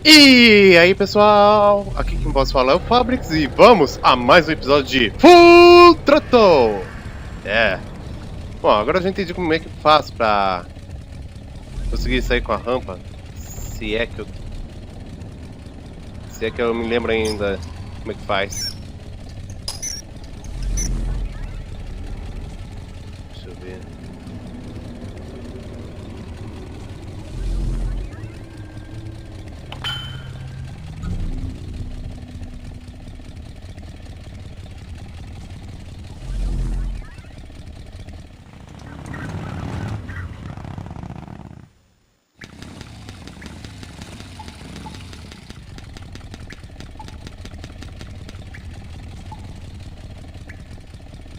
E aí pessoal, aqui quem posso falar é o FabriX e vamos a mais um episódio de Throttle! Bom, agora eu já entendi como é que faz pra conseguir sair com a rampa. Se é que eu me lembro ainda como é que faz. Deixa eu ver.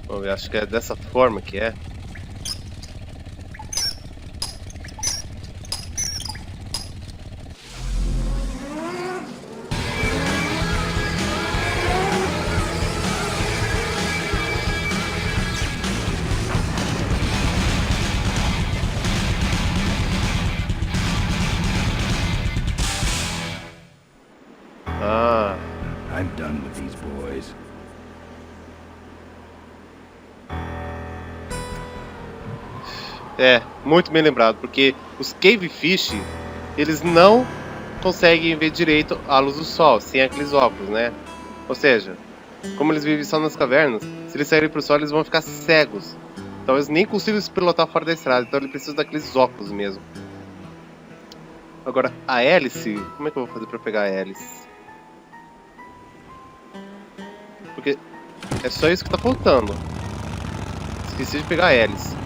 Vamos ver, acho que é dessa forma que é. Ah, I'm done with these boys. muito bem lembrado, porque os Cavefish, eles não conseguem ver direito a luz do sol, sem aqueles óculos, né? Ou seja, como eles vivem só nas cavernas, se eles saírem pro sol, eles vão ficar cegos. Então eles nem consigam se pilotar fora da estrada, então ele precisa daqueles óculos mesmo. Agora, a hélice, como é que eu vou fazer pra pegar a hélice? Porque é só isso que tá faltando. Esqueci de pegar a hélice.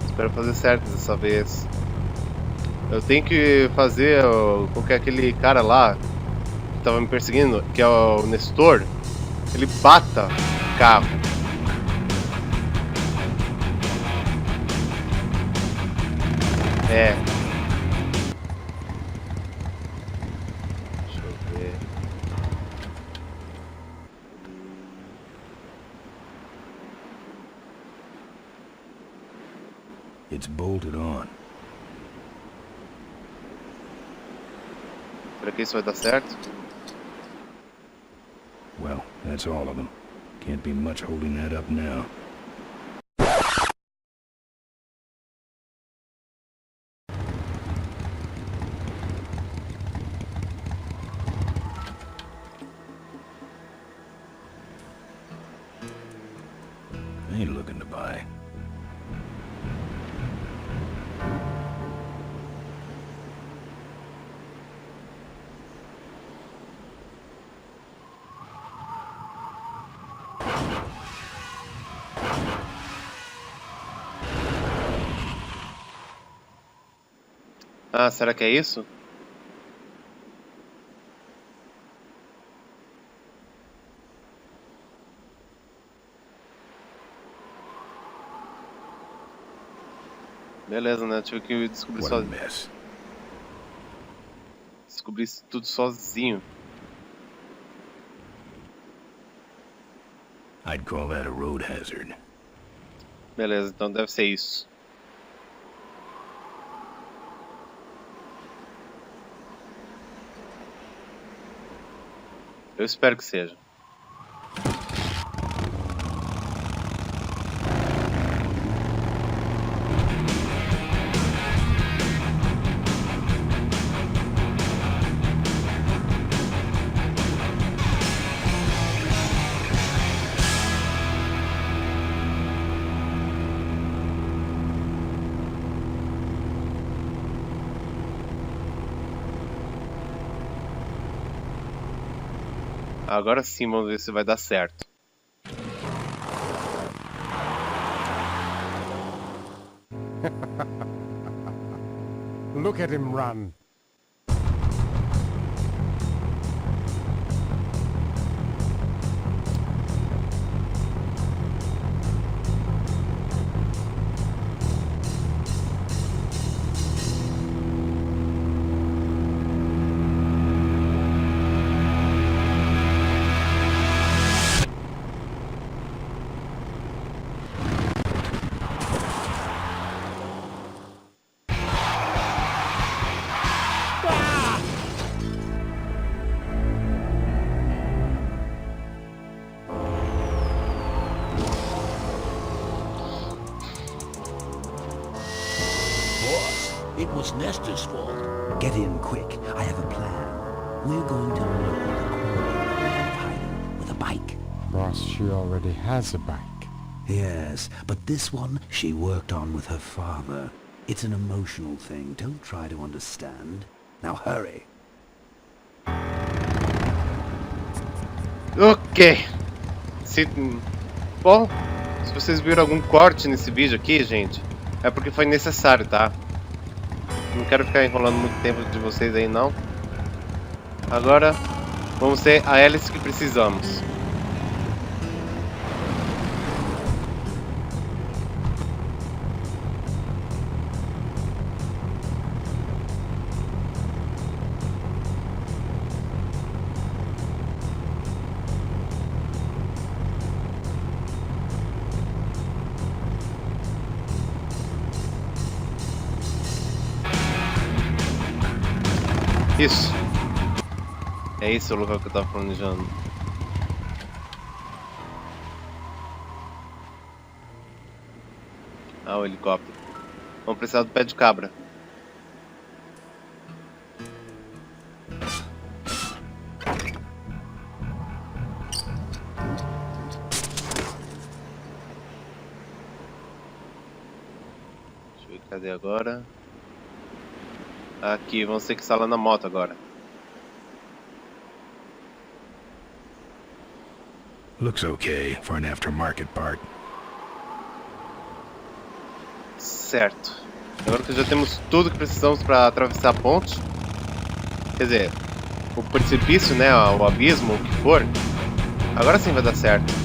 Espero fazer certo dessa vez. Eu tenho que fazer com que aquele cara lá que tava me perseguindo, que é o Nestor, ele bata o carro. Deixa eu ver. It's bolted on. Será que isso vai dar certo? Well, that's all of them. Can't be much holding that up now. Ain't looking to buy. Ah, será que é isso? Beleza, né? Eu tive que descobrir What a sozinho. mess. Descobrir isso tudo sozinho. I'd call that a road hazard. Beleza, então deve ser isso. Eu espero que seja. Agora sim, vamos ver se vai dar certo. Look at him run. It was Nestor's fault. Get in quick. I have a plan. We're going to lure the quarry out of hiding with a bike. Boss, she already has a bike. Yes, but this one she worked on with her father. It's an emotional thing. Don't try to understand. Now hurry. Ok. Bom, se vocês viram algum corte nesse vídeo aqui, gente, é porque foi necessário, tá? Não quero ficar enrolando muito tempo de vocês aí, não. Agora, vamos ter a hélice que precisamos. Isso. É esse o local que eu tava planejando. Ah, o helicóptero. Vamos precisar do pé de cabra. Deixa eu ver, cadê agora? Aqui, vamos ter que instalar na moto agora. Looks okay for an aftermarket part. Certo. Agora que já temos tudo que precisamos para atravessar a ponte, quer dizer, o precipício, né, o abismo, o que for, agora sim vai dar certo.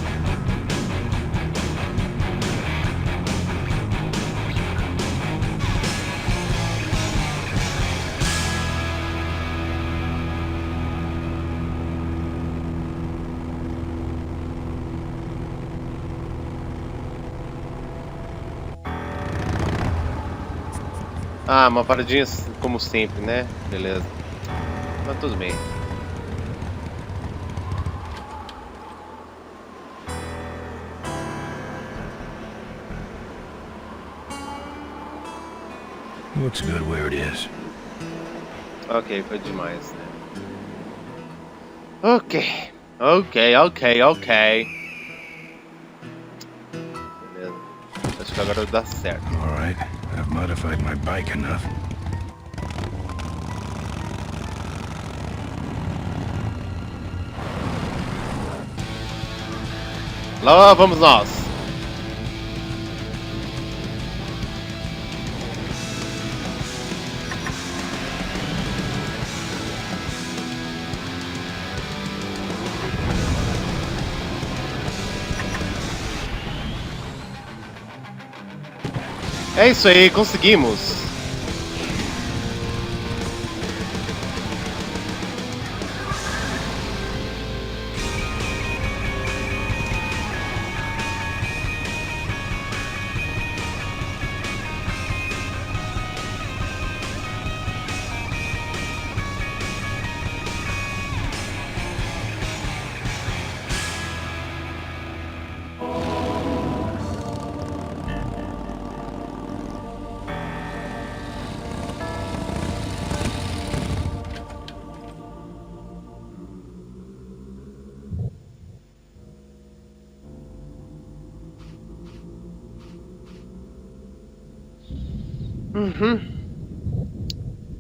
Ah, uma paradinha como sempre, né? Beleza. Mas tudo bem. Looks good where it is. Ok, foi demais, né? Ok. Beleza. Acho que agora dá certo. All right, I've modified my bike enough. Lá vamos nós. É isso aí, conseguimos.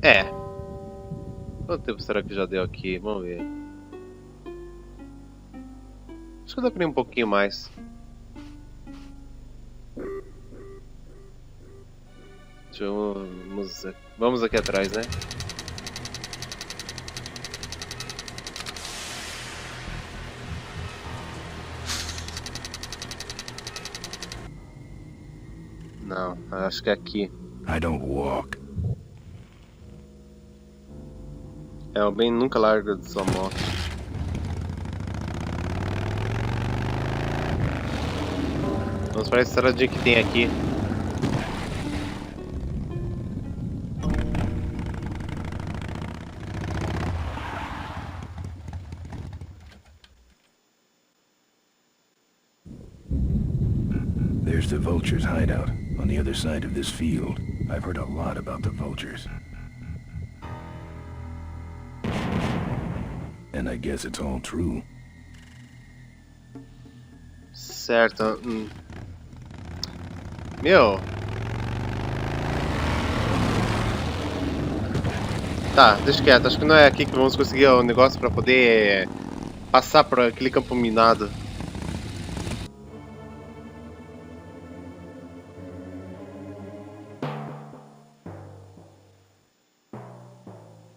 É. Quanto tempo será que já deu aqui? Vamos ver. Acho que dá pra ir um pouquinho mais. Vamos aqui atrás, né? Não, acho que é aqui. I don't walk. É, o bem nunca larga de sua moto. Vamos para essa estradinha que tem aqui. There's the vulture's hideout on the other side of this field. I've heard a lot about the vultures. And I guess it's all true. Certo. Meu. Tá, deixa quieto. Acho que não é aqui que vamos conseguir o negócio pra poder passar por aquele campo minado.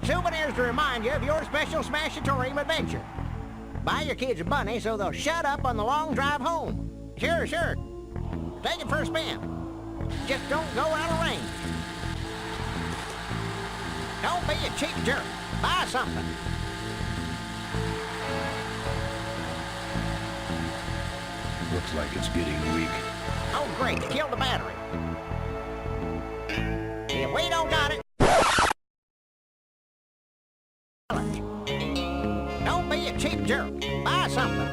Souvenirs to remind you of your special Smashatorium adventure. Buy your kids a bunny so they'll shut up on the long drive home. Sure, sure. Take it for a spin. Just don't go out of range. Don't be a cheap jerk. Buy something. Looks like it's getting weak. Oh, great. Kill the battery. If we don't got it... Don't be a cheap jerk. Buy something.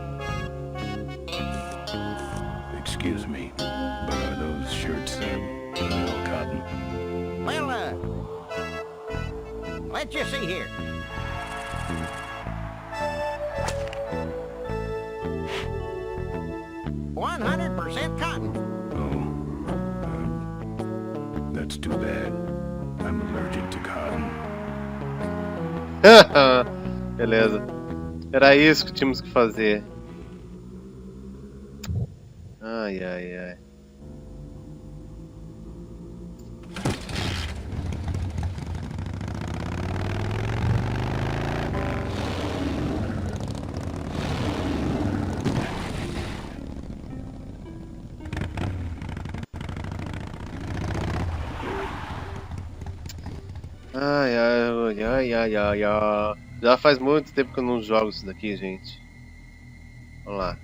Excuse me, but are those shirts, real cotton? Well, let's just see here. "100% cotton." Oh, that's too bad. I'm allergic to cotton. Beleza. Era isso que tínhamos que fazer. Ai, ai, ai. Ai, ai, ai, ai, ai, ai. Já faz muito tempo que eu não jogo isso daqui, gente. Vamos lá.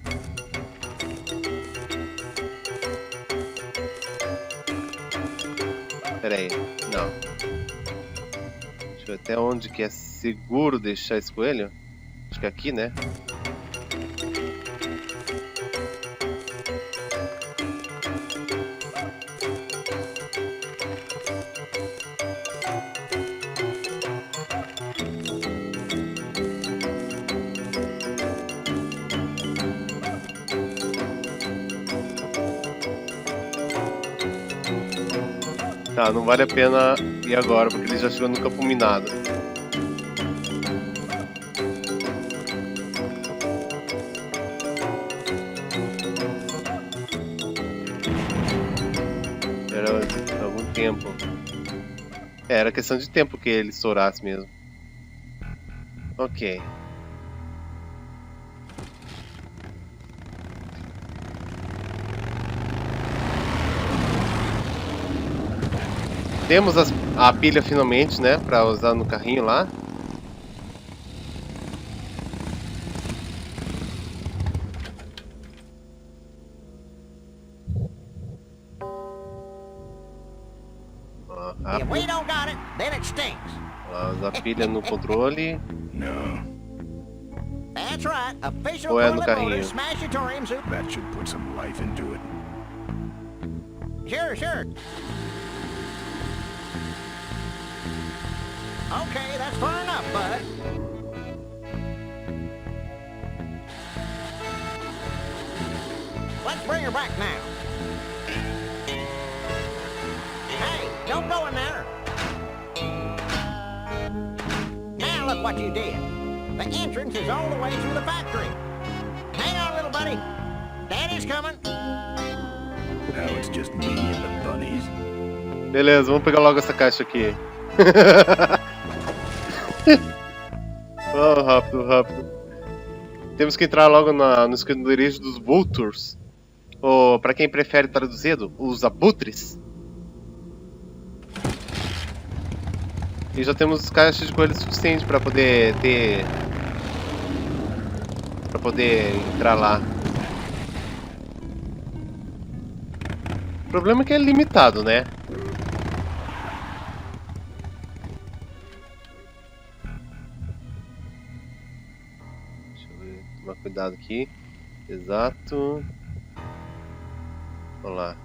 Pera aí, não. Deixa eu ver até onde que é seguro deixar esse coelho. Acho que é aqui, né? Tá, não vale a pena ir agora, porque ele já chegou no campo minado. Era algum tempo. Era questão de tempo que ele estourasse mesmo. Ok. Temos a pilha finalmente, né, pra usar no carrinho lá. Ó, If we don't got it, then it stinks. usar a pilha no controle. No, That's right. Official Ou é no toilet carrinho? motor Smashatorium soup. that should put some life into it. Sure, sure. Okay, that's far enough, bud. Let's bring her back now. Hey, don't go in there. Now look what you did. The entrance is all the way through the factory. Hang on, little buddy. Daddy's coming. Now it's just me and the bunnies. Beleza, vamos pegar logo essa caixa aqui. Oh, rápido, rápido. Temos que entrar logo no esconderijo dos vultures. Ou, pra quem prefere traduzido, os abutres. E já temos caixas de coelho suficiente para poder ter... para poder entrar lá. O problema é que é limitado, né? Deixa eu ver, tomar cuidado aqui. Exato. Vamos lá.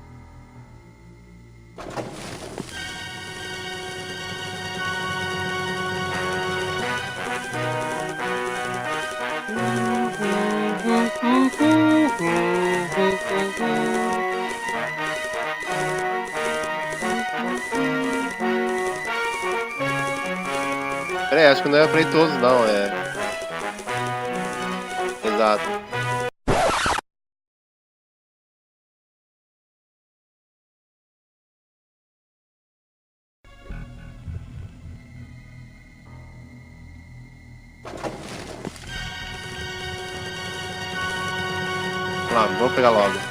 Pera aí, acho que não é pra ir todos, não. Exato. Vamos lá, vamos pegar logo.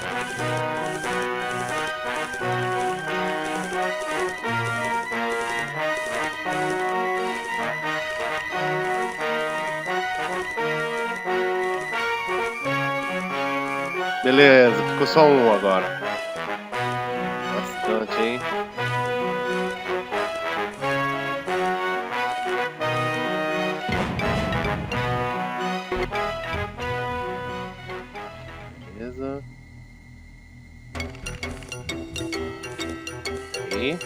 Beleza, ficou só um agora. Bastante, hein? Beleza. Aí.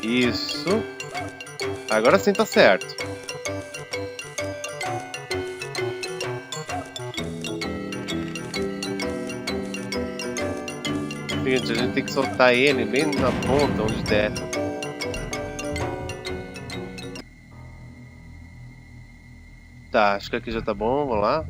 Isso. Agora sim tá certo. Seguinte, a gente tem que soltar ele bem na ponta onde der. Tá, acho que aqui já tá bom, vamos lá.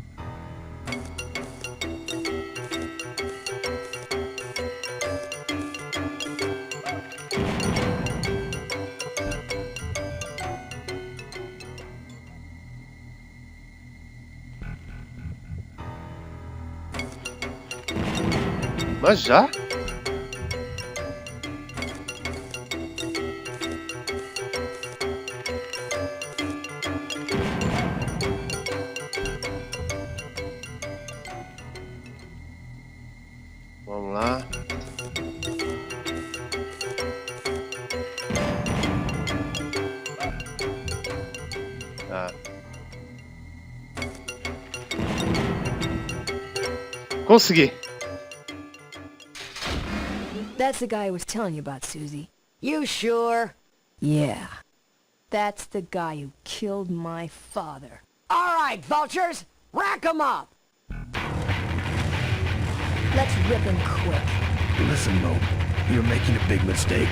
Mas já? Vamos lá. Tá. Consegui. That's the guy I was telling you about, Susie. You sure? Yeah. That's the guy who killed my father. All right, vultures, rack 'em up. Let's rip him quick. Listen, Mo, you're making a big mistake.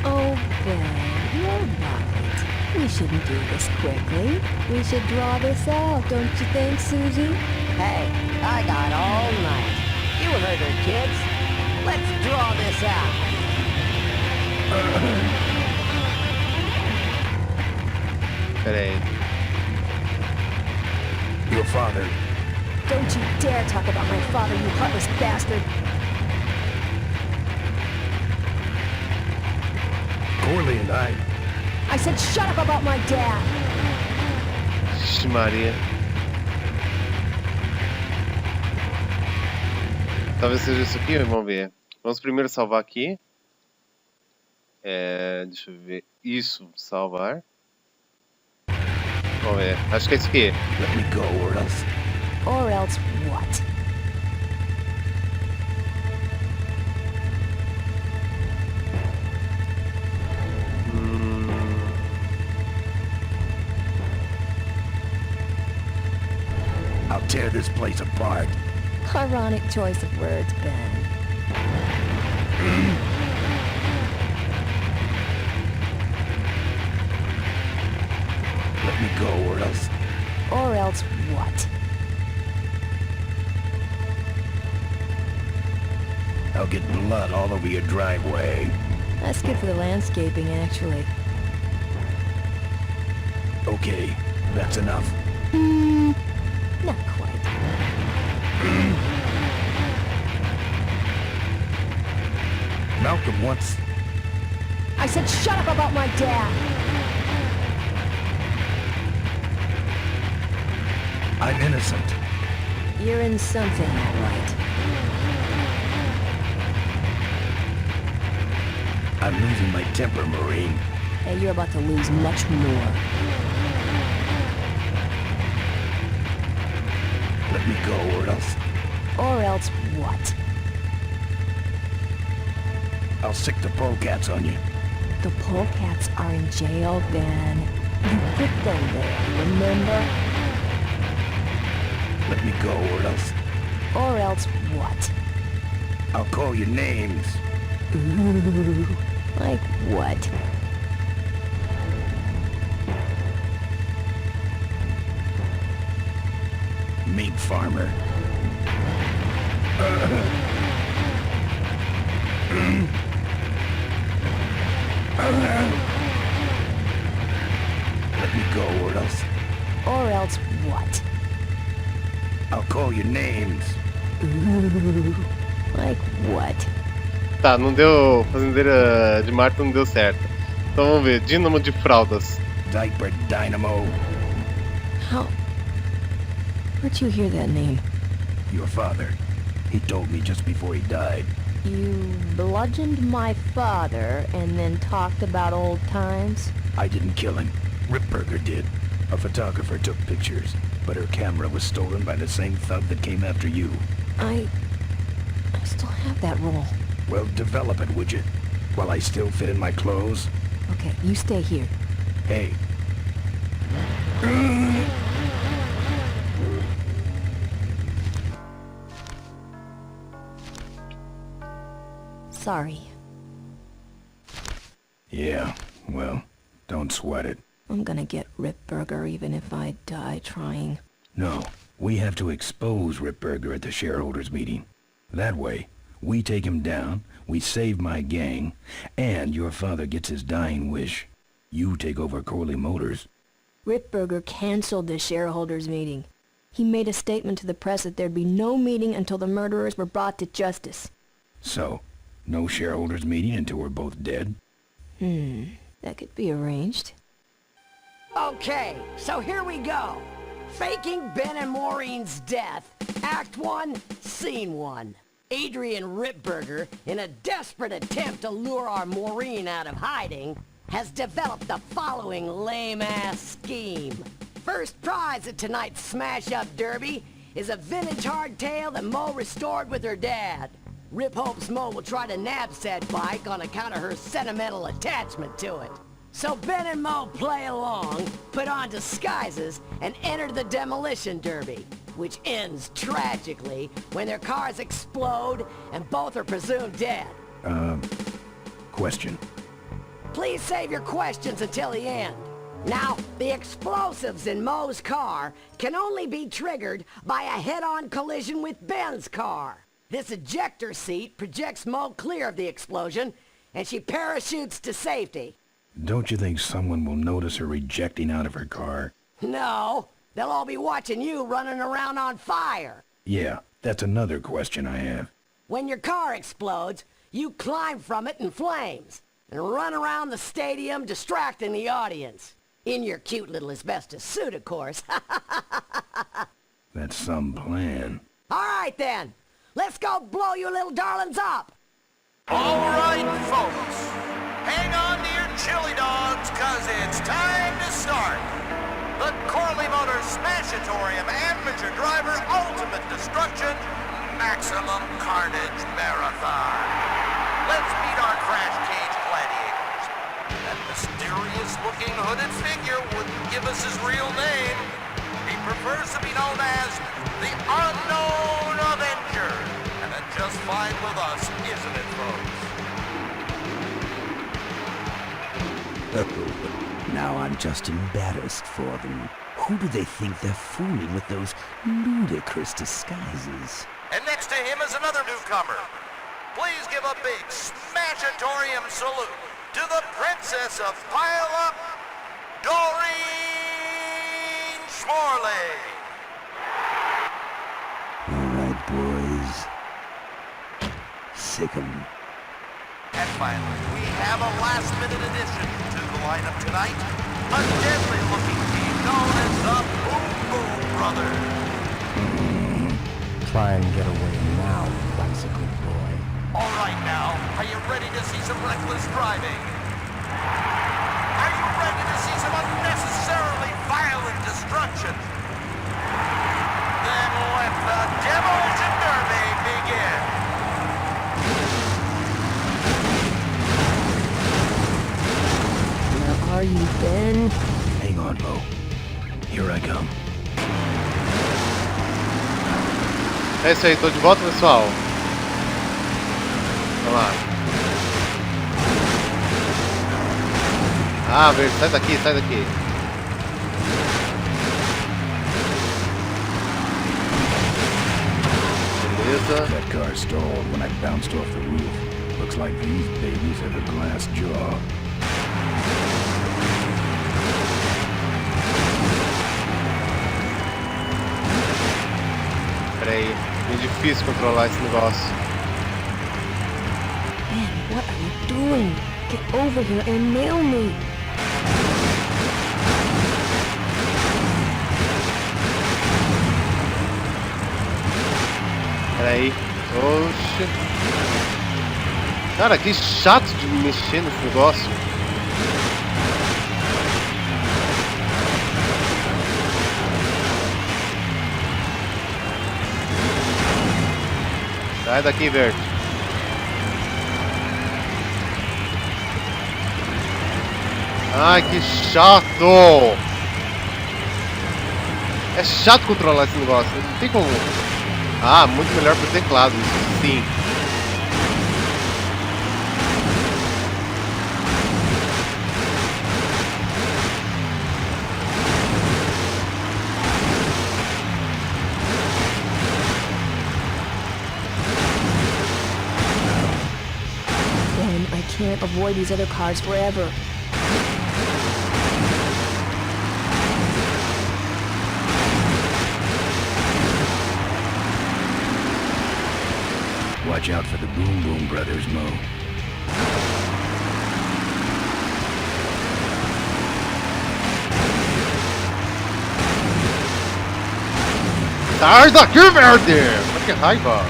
Oh, Ben, you're right. We shouldn't do this quickly. We should draw this out, don't you think, Susie? Hey, I got all night. You heard her, kids. Let's draw this out. Pera aí. Your father. Don't you dare talk about my father, you heartless bastard. Corley and I said shut up about my dad. Vixe Maria. Talvez seja isso aqui, vamos ver. Vamos primeiro salvar aqui. Deixa eu ver. Isso, salvar. Vamos ver. Acho que é isso aqui. Let me go, or else. Or else what? I'll tear this place apart. Ironic choice of words, Ben. Let me go, or else. Or else what? I'll get blood all over your driveway. That's good for the landscaping, actually. Okay, that's enough. Not quite. Malcolm wants... I said shut up about my dad! I'm innocent. You're in something, all right. I'm losing my temper, Marine. Hey, you're about to lose much more. Let me go, or else. Or else what? I'll sick the polecats on you. The polecats are in jail, Ben. You put them there, remember? Let me go, or else. Or else what? I'll call you names. Ooh, like what? farmer. Let me go, or else Or else what? I'll call you names. Ooh, like what? Tá, não deu. Fazendeira de Marta não deu certo. Então vamos ver. Dínamo de fraldas. Diaper Dynamo. How? Where'd you hear that name? Your father. He told me just before he died. You bludgeoned my father and then talked about old times? I didn't kill him. Ripburger did. A photographer took pictures, but her camera was stolen by the same thug that came after you. I still have that roll. Well, develop it, would you? While I still fit in my clothes? Okay, you stay here. Hey. Sorry. Yeah, well, don't sweat it. I'm gonna get Ripburger even if I die trying. No, we have to expose Ripburger at the shareholders meeting. That way, we take him down, we save my gang, and your father gets his dying wish. You take over Corley Motors. Ripburger canceled the shareholders meeting. He made a statement to the press that there'd be no meeting until the murderers were brought to justice. So, no shareholders meeting until we're both dead? That could be arranged. Okay, so here we go. Faking Ben and Maureen's death. Act 1, Scene 1. Adrian Ripburger, in a desperate attempt to lure our Maureen out of hiding, has developed the following lame-ass scheme. First prize at tonight's smash-up derby is a vintage hardtail that Mo restored with her dad. Rip hopes Mo will try to nab said bike on account of her sentimental attachment to it. So Ben and Mo play along, put on disguises, and enter the demolition derby, which ends tragically when their cars explode and both are presumed dead. Question. Please save your questions until the end. Now, the explosives in Mo's car can only be triggered by a head-on collision with Ben's car. This ejector seat projects Mo clear of the explosion, and she parachutes to safety. Don't you think someone will notice her ejecting out of her car? No, they'll all be watching you running around on fire. Yeah, that's another question I have. When your car explodes, you climb from it in flames and run around the stadium distracting the audience. In your cute little asbestos suit, of course. That's some plan. All right, then. Let's go blow you little darlings up. All right, folks. Hang on to your chili dogs, cause it's time to start. The Corley Motors Smashatorium Amateur Driver Ultimate Destruction Maximum Carnage Marathon. Let's meet our crash cage gladiators. That mysterious-looking hooded figure wouldn't give us his real name. He prefers to be known as the Unknown Avenger. And that's just fine with us, isn't it, folks? Now I'm just embarrassed for them. Who do they think they're fooling with those ludicrous disguises? And next to him is another newcomer. Please give a big Smashatorium salute to the Princess of Pile-Up, Doreen Schmorley. All right, boys. Sick 'em. And finally, we have a last-minute addition to the lineup tonight. A deadly-looking team known as the Boom Boom Brothers. Try and get away now, bicycle boy. All right now, are you ready to see some reckless driving? Are you ready to see some unnecessarily violent destruction? Then let the Demolition Derby begin. Where are you, Ben? Hang on, Mo. Here I come. É isso aí, tô de volta, pessoal. Vamos lá. Ah, verde, sai daqui, sai daqui. Beleza. That car stalled when I bounced off the roof. Looks like these babies have a glass jaw. Pera aí, é difícil controlar esse negócio. Man, what are you doing? Get over here and nail me. Pera aí. Oxe. Cara, que chato de mexer nesse negócio. Sai daqui, verde. Ai, que chato! É chato controlar esse negócio. Não tem como. Ah, muito melhor pro teclado, isso sim. Ben, I can't avoid these other cars forever. Watch out for the Boom Boom Brothers, Mo. Sai daqui, verde! Mas que raiva!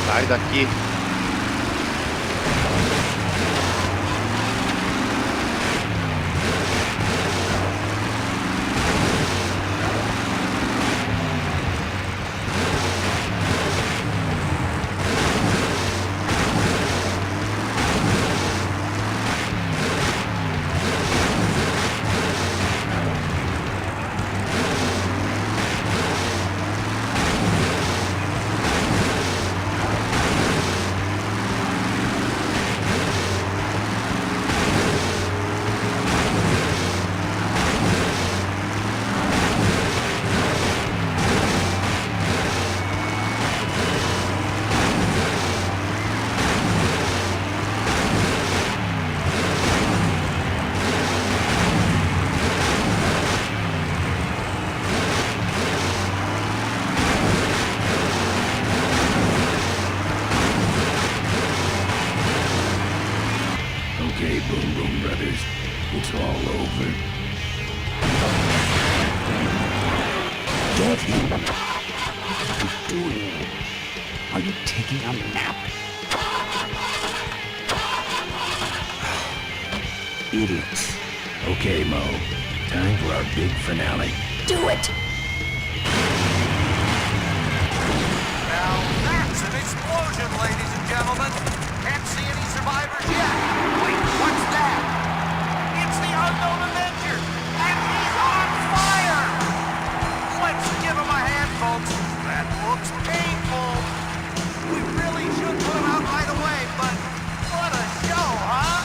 Sai daqui. Okay, Boom Boom Brothers, it's all over. Get him! What are you doing? Are you taking a nap? Idiots. Okay, Mo, time for our big finale. Do it! Now that's an explosion, ladies and gentlemen. Can't see any survivors yet. Wait, what's that? It's the unknown Avenger, and he's on fire! Let's give him a hand, folks. That looks painful. We really should put him out right away, but what a show, huh?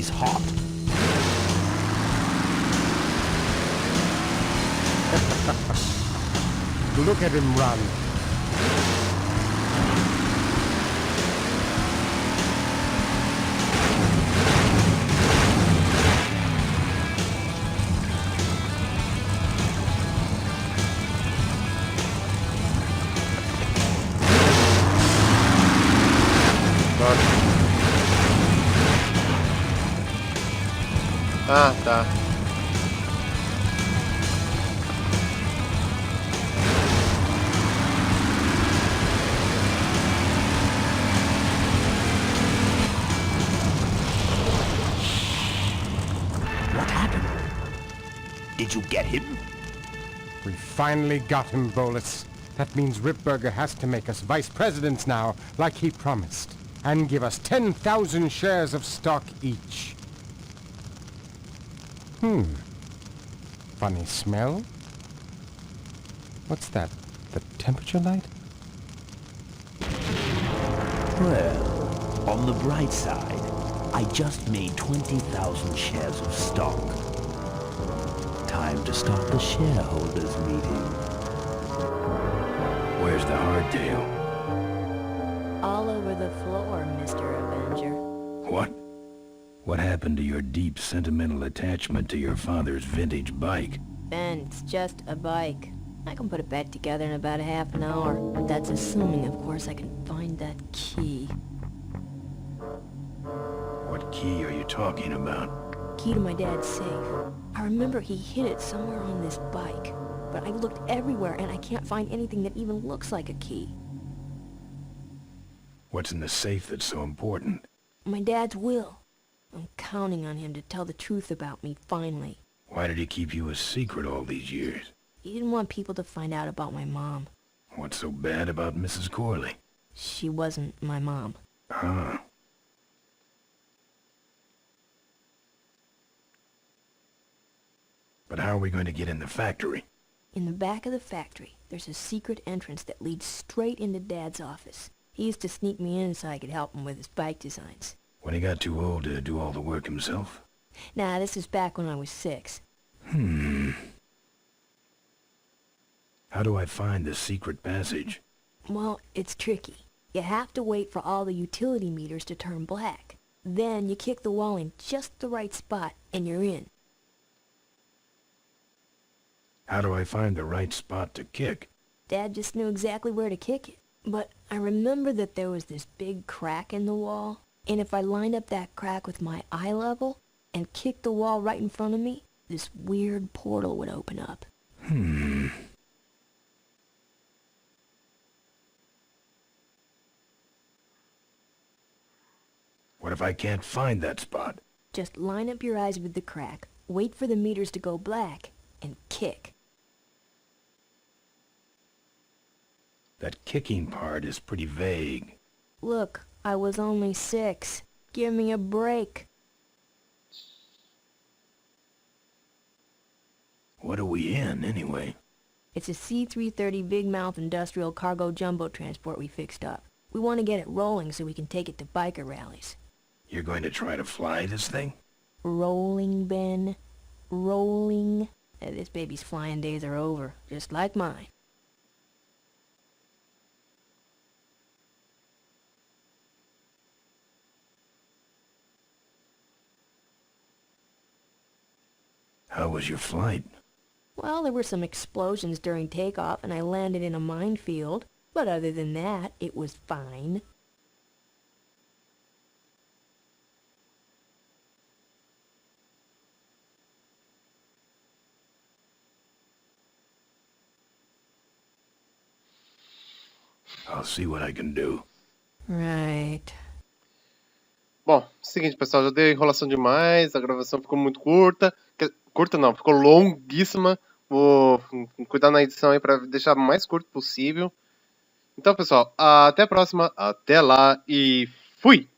he's hot. Look at him run. Ah, tá. What happened? Did you get him? We finally got him, Bolus. That means Ripburger has to make us vice presidents now, like he promised, and give us 10,000 shares of stock each. Funny smell? What's that? The temperature light? Well, on the bright side, I just made 20,000 shares of stock. Time to start the shareholders meeting. Where's the hardtail? All over the floor, Mr. Avenger. What? What happened to your deep sentimental attachment to your father's vintage bike? Ben, it's just a bike. I can put it back together in about a half an hour. But that's assuming, of course, I can find that key. What key are you talking about? Key to my dad's safe. I remember he hid it somewhere on this bike. But I looked everywhere and I can't find anything that even looks like a key. What's in the safe that's so important? My dad's will. I'm counting on him to tell the truth about me, finally. Why did he keep you a secret all these years? He didn't want people to find out about my mom. What's so bad about Mrs. Corley? She wasn't my mom. Huh. But how are we going to get in the factory? In the back of the factory, there's a secret entrance that leads straight into Dad's office. He used to sneak me in so I could help him with his bike designs. When he got too old to do all the work himself? Nah, this is back when I was 6. How do I find the secret passage? Well, it's tricky. You have to wait for all the utility meters to turn black. Then you kick the wall in just the right spot, and you're in. How do I find the right spot to kick? Dad just knew exactly where to kick it. But I remember that there was this big crack in the wall, and if I lined up that crack with my eye level and kicked the wall right in front of me, this weird portal would open up. What if I can't find that spot? Just line up your eyes with the crack, wait for the meters to go black, and kick. That kicking part is pretty vague. Look, I was only 6. Give me a break. What are we in, anyway? It's a C-330 Big Mouth industrial cargo jumbo transport we fixed up. We want to get it rolling so we can take it to biker rallies. You're going to try to fly this thing? Rolling, Ben. Rolling. This baby's flying days are over, just like mine. How was your flight? Well, there were some explosions during takeoff and I landed in a minefield. But other than that, it was fine. I'll see what I can do. Right. Bom, seguinte, pessoal, já deu enrolação demais, a gravação ficou muito curta. Curta não, ficou longuíssima. Vou cuidar na edição aí para deixar o mais curto possível. Então, pessoal, até a próxima, até lá e fui!